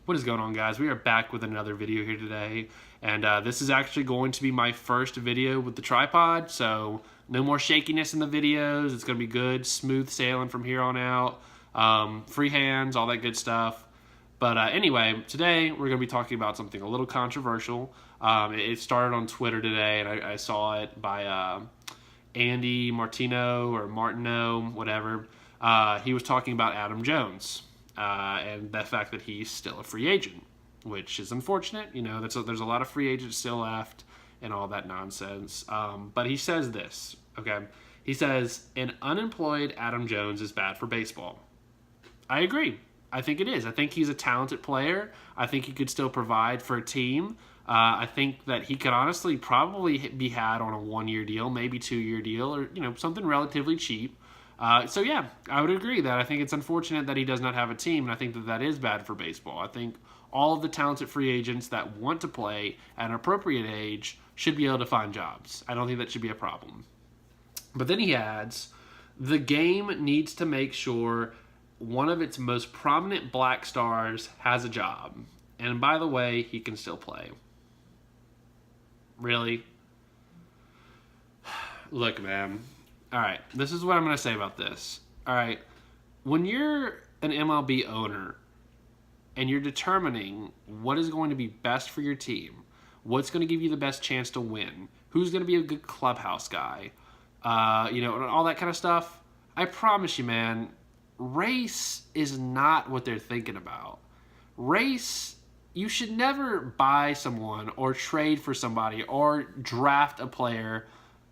What is going on, guys? We are back with another video here today, and this is actually going to be my first video with the tripod, so no more shakiness in the videos. It's going to be good, smooth sailing from here on out, free hands, all that good stuff. But anyway, today we're going to be talking about something a little controversial. It started on Twitter today, and I saw it by Andy Martino, whatever. He was talking about Adam Jones. And the fact that he's still a free agent, which is unfortunate. You know, there's a lot of free agents still left and all that nonsense. But he says this, okay? He says, an unemployed Adam Jones is bad for baseball. I agree. I think it is. I think he's a talented player. I think he could still provide for a team. I think that he could honestly probably be had on a 1-year deal, maybe 2-year deal, or, something relatively cheap. So yeah, I would agree that I think it's unfortunate that he does not have a team, and I think that is bad for baseball. I think all of the talented free agents that want to play at an appropriate age should be able to find jobs. I don't think that should be a problem. But then he adds, the game needs to make sure one of its most prominent black stars has a job. And by the way, he can still play. Really? Look, man. All right, this is what I'm going to say about this. All right, when you're an MLB owner and you're determining what is going to be best for your team, what's going to give you the best chance to win, who's going to be a good clubhouse guy, and all that kind of stuff, I promise you, man, race is not what they're thinking about. Race, you should never buy someone or trade for somebody or draft a player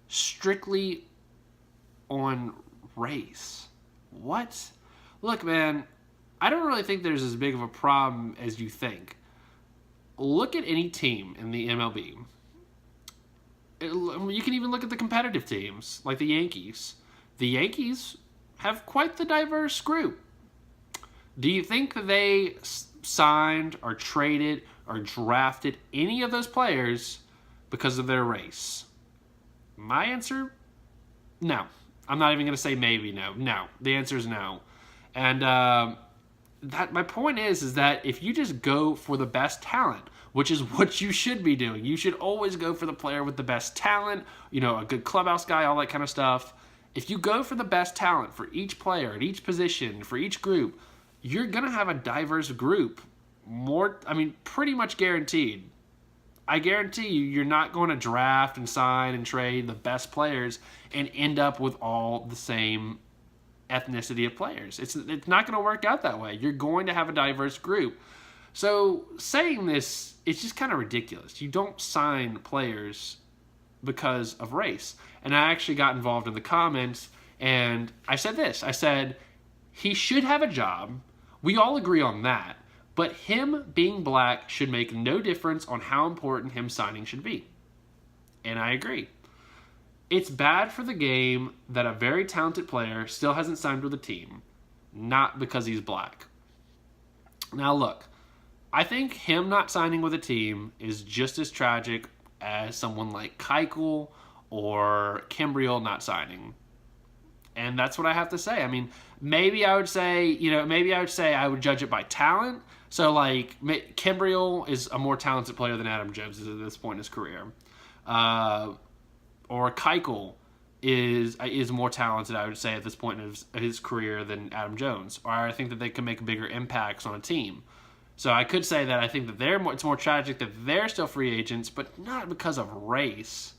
strictly on race. What? Look, man, I don't really think there's as big of a problem as you think. Look at any team in the MLB. You can even look at the competitive teams, like the Yankees. The Yankees have quite the diverse group. Do you think that they signed or traded or drafted any of those players because of their race? My answer, no. I'm not even going to say maybe no. No. The answer is no. And that my point is that if you just go for the best talent, which is what you should be doing, you should always go for the player with the best talent, a good clubhouse guy, all that kind of stuff. If you go for the best talent for each player at each position, for each group, you're going to have a diverse group. Pretty much guaranteed. I guarantee you're not going to draft and sign and trade the best players and end up with all the same ethnicity of players. It's not going to work out that way. You're going to have a diverse group. So saying this, it's just kind of ridiculous. You don't sign players because of race. And I actually got involved in the comments, and I said this. I said, he should have a job. We all agree on that. But him being black should make no difference on how important him signing should be. And I agree. It's bad for the game that a very talented player still hasn't signed with a team, not because he's black. Now look, I think him not signing with a team is just as tragic as someone like Keuchel or Kimbrel not signing. And that's what I have to say. Maybe I would say, I would judge it by talent. So, Kimbrel is a more talented player than Adam Jones is at this point in his career. Or Keuchel is more talented, I would say, at this point in his career than Adam Jones. Or I think that they can make bigger impacts on a team. So I could say that I think that it's more tragic that they're still free agents, but not because of race.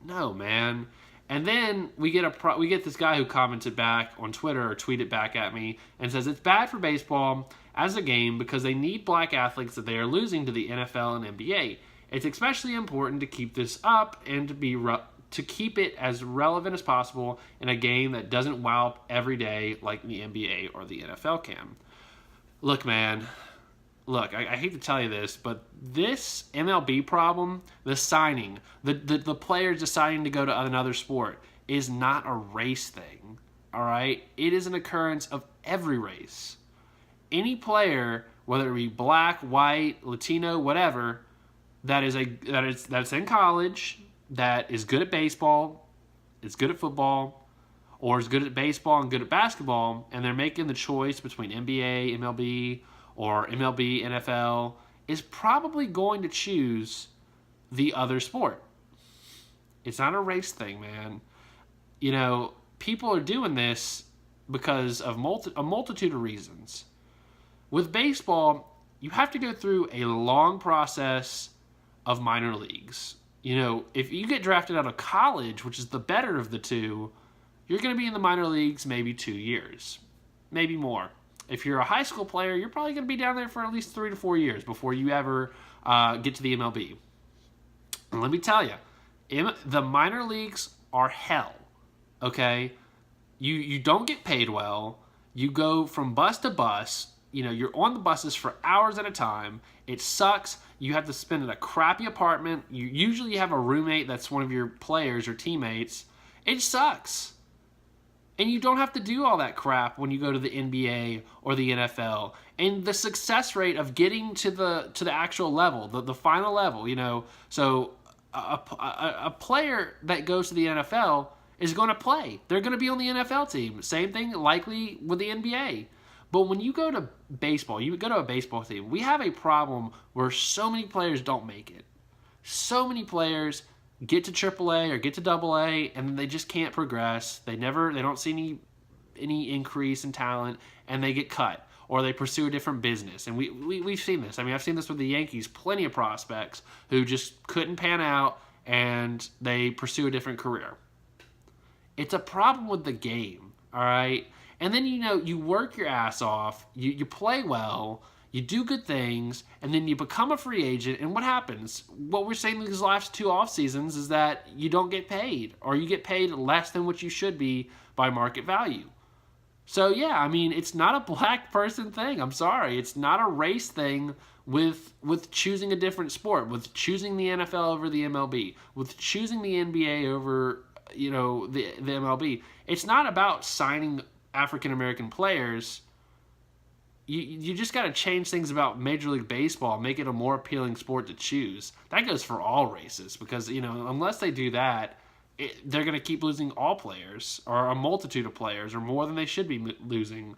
No, man. And then we get this guy who commented back on Twitter or tweeted back at me and says it's bad for baseball as a game because they need black athletes that they are losing to the NFL and NBA. It's especially important to keep this up and to keep it as relevant as possible in a game that doesn't wow every day like the NBA or the NFL can. Look, man. Look, I hate to tell you this, but this MLB problem, the signing, the players deciding to go to another sport is not a race thing, all right? It is an occurrence of every race. Any player, whether it be black, white, Latino, whatever, that's in college, that is good at baseball, is good at football, or is good at baseball and good at basketball, and they're making the choice between NBA, MLB, or MLB, NFL, is probably going to choose the other sport. It's not a race thing, man. People are doing this because of a multitude of reasons. With baseball, you have to go through a long process of minor leagues. If you get drafted out of college, which is the better of the two, you're going to be in the minor leagues maybe 2 years, maybe more. If you're a high school player, you're probably going to be down there for at least 3 to 4 years before you ever get to the MLB. And let me tell you, the minor leagues are hell, okay? You don't get paid well. You go from bus to bus. You're on the buses for hours at a time. It sucks. You have to spend in a crappy apartment. You usually have a roommate that's one of your players or teammates. It sucks. And you don't have to do all that crap when you go to the NBA or the NFL. And the success rate of getting to the actual level, the final level, so a player that goes to the NFL is going to play. They're going to be on the NFL team. Same thing likely with the NBA. But when you go to baseball, you go to a baseball team, we have a problem where so many players don't make it. So many players get to AAA or get to AA, and they just can't progress. They don't see any increase in talent, and they get cut, or they pursue a different business. And we've seen this. I mean, I've seen this with the Yankees, plenty of prospects who just couldn't pan out, and they pursue a different career. It's a problem with the game, all right? And then, you work your ass off, you play well, you do good things, and then you become a free agent, and what happens? What we're saying these last 2 off seasons is that you don't get paid, or you get paid less than what you should be by market value. So, yeah, I mean, it's not a black person thing. I'm sorry. It's not a race thing with choosing a different sport, with choosing the NFL over the MLB, with choosing the NBA over, the MLB. It's not about signing African-American players. You just got to change things about Major League Baseball, make it a more appealing sport to choose. That goes for all races because, unless they do that, they're going to keep losing all players or a multitude of players or more than they should be losing.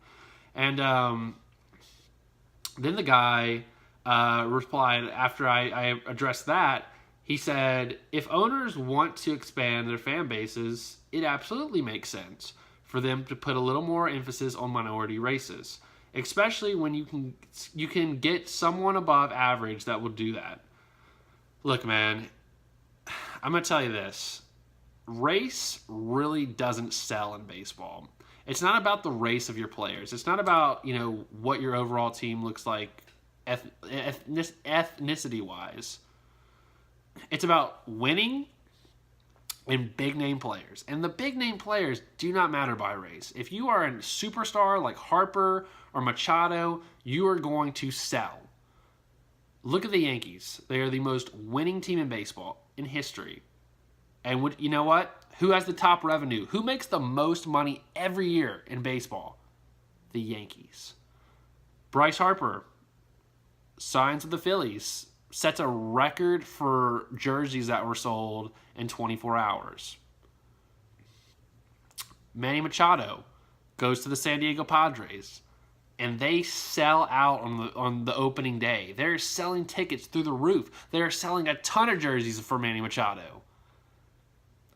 And then the guy replied after I addressed that. He said, if owners want to expand their fan bases, it absolutely makes sense for them to put a little more emphasis on minority races, especially when you can get someone above average that will do that. Look, man, I'm going to tell you this. Race really doesn't sell in baseball. It's not about the race of your players. It's not about, what your overall team looks like ethnicity-wise. It's about winning and big-name players. And the big-name players do not matter by race. If you are a superstar like Harper or Machado, you are going to sell. Look at the Yankees. They are the most winning team in baseball in history. And you know what? Who has the top revenue? Who makes the most money every year in baseball? The Yankees. Bryce Harper signs with the Phillies, sets a record for jerseys that were sold in 24 hours. Manny Machado goes to the San Diego Padres, and they sell out on the opening day. They're selling tickets through the roof. They're selling a ton of jerseys for Manny Machado.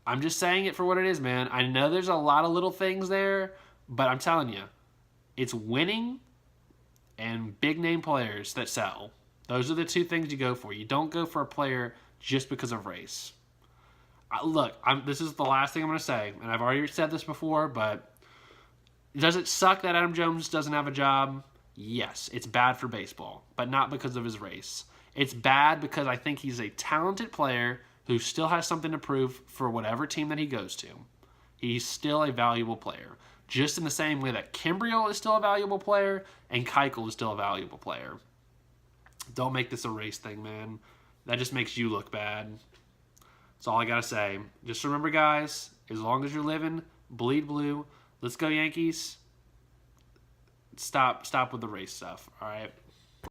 I'm just saying it for what it is, man. I know there's a lot of little things there, but I'm telling you, it's winning and big-name players that sell. Those are the two things you go for. You don't go for a player just because of race. Look, this is the last thing I'm going to say, and I've already said this before, but does it suck that Adam Jones doesn't have a job? Yes, it's bad for baseball, but not because of his race. It's bad because I think he's a talented player who still has something to prove for whatever team that he goes to. He's still a valuable player, just in the same way that Kimbrel is still a valuable player and Keuchel is still a valuable player. Don't make this a race thing, man. That just makes you look bad. That's all I got to say. Just remember, guys, as long as you're living, bleed blue. Let's go, Yankees. Stop with the race stuff, all right?